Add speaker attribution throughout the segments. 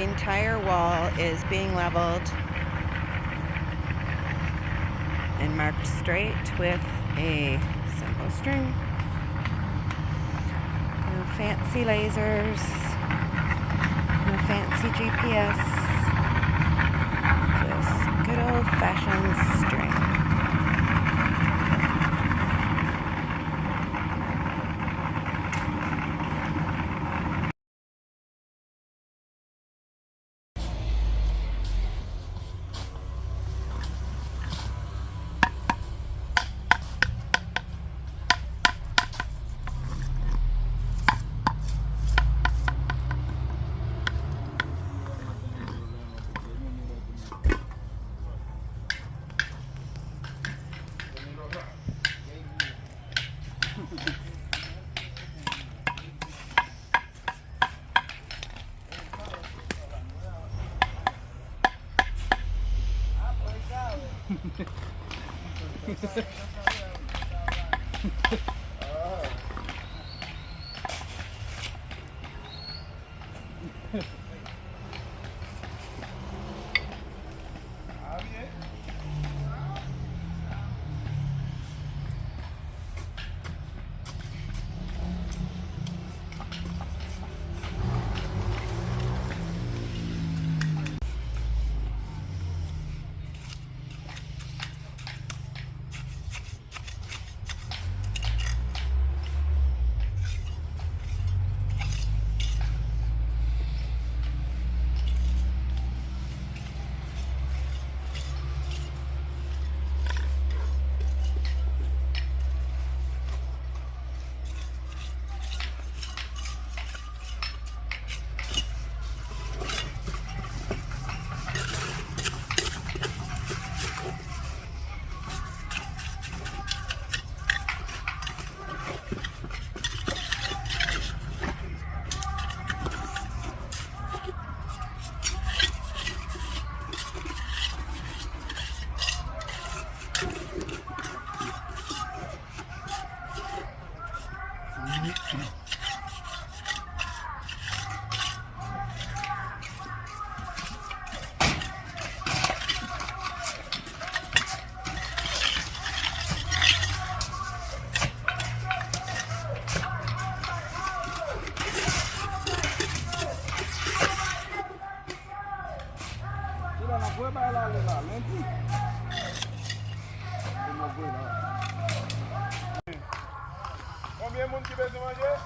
Speaker 1: entire wall is being leveled and marked straight with a simple string. No fancy lasers, no fancy GPS, just good old-fashioned string.
Speaker 2: Combien de monde qui veut se manger?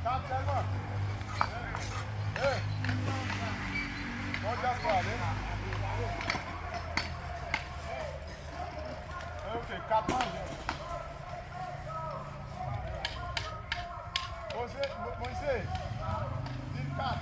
Speaker 2: 4 seulement. Bon, just for ok, 4 manger. Moïse, dis 4.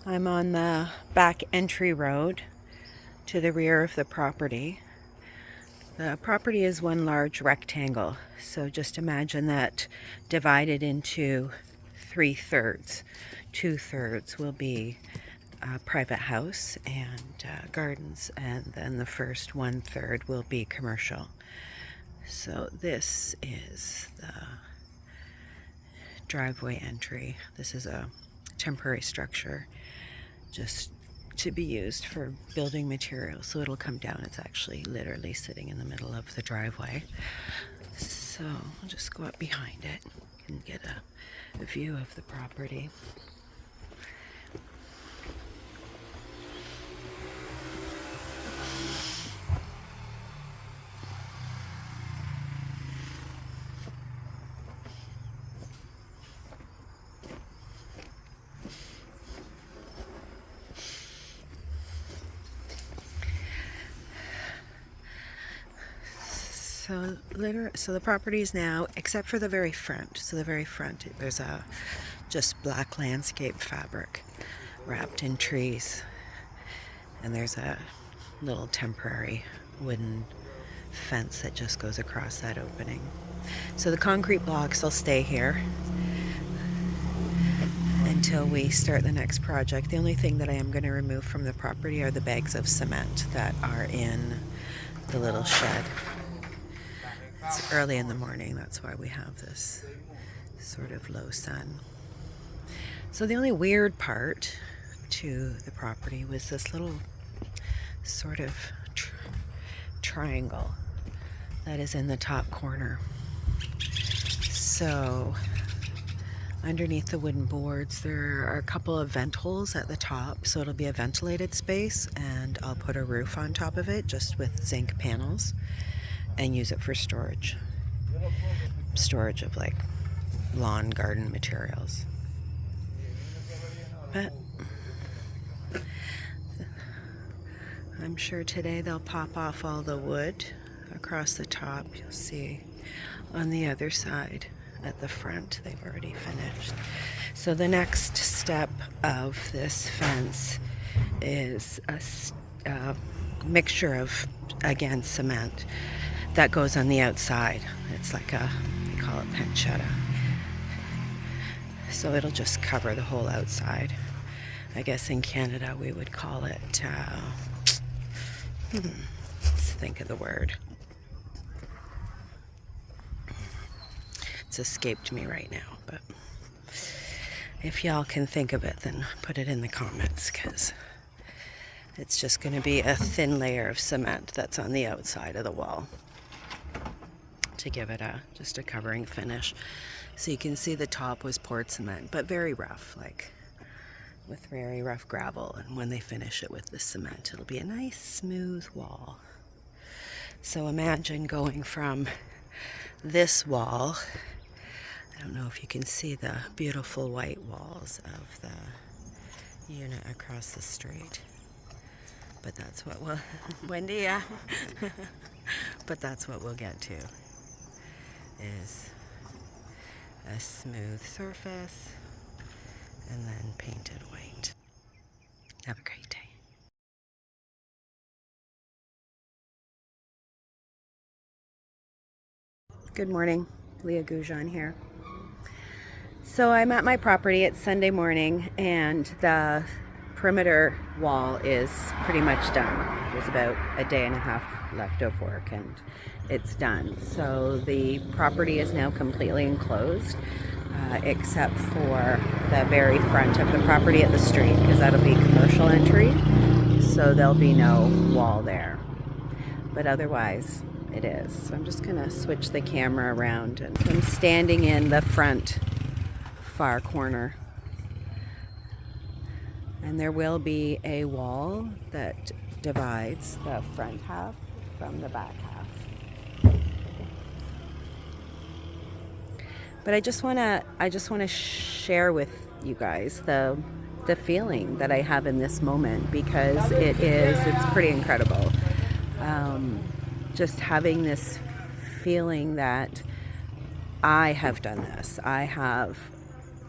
Speaker 1: I'm on the back entry road to the rear of the property. The property is one large rectangle, so just imagine that divided into 3/3. 2/3 will be a private house and gardens, and then the first 1/3 will be commercial. So this is the driveway entry. This is a temporary structure just to be used for building materials, so it'll come down. It's actually literally sitting in the middle of the driveway. So I'll just go up behind it and get a view of the property. So the property is now, except for the very front. So the very front, there's a just black landscape fabric wrapped in trees, and there's a little temporary wooden fence that just goes across that opening. So the concrete blocks will stay here until we start the next project. The only thing that I am going to remove from the property are the bags of cement that are in the little shed. It's early in the morning, that's why we have this sort of low sun. So the only weird part to the property was this little sort of triangle that is in the top corner. So underneath the wooden boards there are a couple of vent holes at the top, so it'll be a ventilated space, and I'll put a roof on top of it just with zinc panels and use it for storage of like lawn garden materials. But I'm sure today they'll pop off all the wood across the top. You'll see on the other side at the front they've already finished. So the next step of this fence is a mixture of, again, cement that goes on the outside. It's like they call it pancetta. So it'll just cover the whole outside. I guess in Canada we would call it, let's think of the word. It's escaped me right now, but if y'all can think of it, then put it in the comments, because it's just going to be a thin layer of cement that's on the outside of the wall to give it just a covering finish. So you can see the top was poured cement, but very rough, like with very rough gravel, and when they finish it with the cement, it'll be a nice smooth wall. So imagine going from this wall, I don't know if you can see the beautiful white walls of the unit across the street, but that's what we'll Wendy, yeah. But that's what we'll get to, is a smooth surface and then painted white. Have a great day. Good morning, Leah Goujon here. So I'm at my property. It's Sunday morning, and the perimeter wall is pretty much done. There's about a day and a half left of work and it's done. So the property is now completely enclosed, except for the very front of the property at the street, because that'll be commercial entry, so there'll be no wall there. But otherwise it is. So I'm just gonna switch the camera around, and I'm standing in the front far corner, and there will be a wall that divides the front half from the back half. But I just want to share with you guys the feeling that I have in this moment, because it's pretty incredible. Just having this feeling that I have done this. I have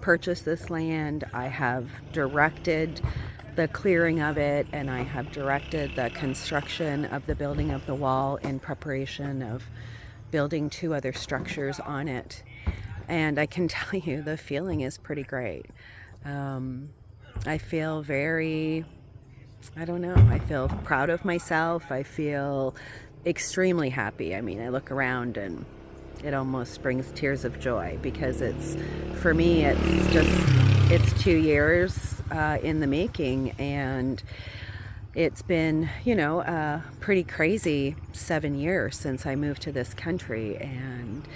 Speaker 1: purchased this land, I have directed the clearing of it, and I have directed the construction of the building of the wall in preparation of building 2 other structures on it. And I can tell you the feeling is pretty great. I feel very, I don't know, I feel proud of myself. I feel extremely happy. I mean, I look around and it almost brings tears of joy, because for me, it's 2 years in the making, and it's been, a pretty crazy 7 years since I moved to this country, and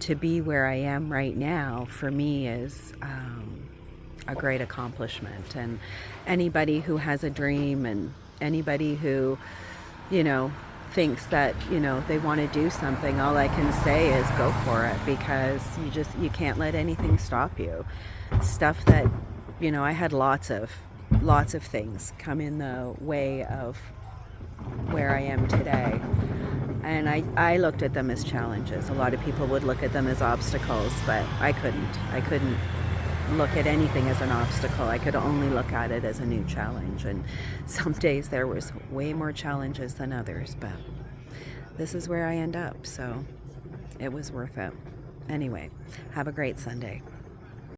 Speaker 1: to be where I am right now, for me, is a great accomplishment. And anybody who has a dream, and anybody who, thinks that, they want to do something, all I can say is go for it, because you can't let anything stop you. Stuff that, I had lots of things come in the way of where I am today. And I looked at them as challenges. A lot of people would look at them as obstacles, but I couldn't. I couldn't look at anything as an obstacle. I could only look at it as a new challenge. And some days there was way more challenges than others, but this is where I end up, so it was worth it. Anyway, have a great Sunday.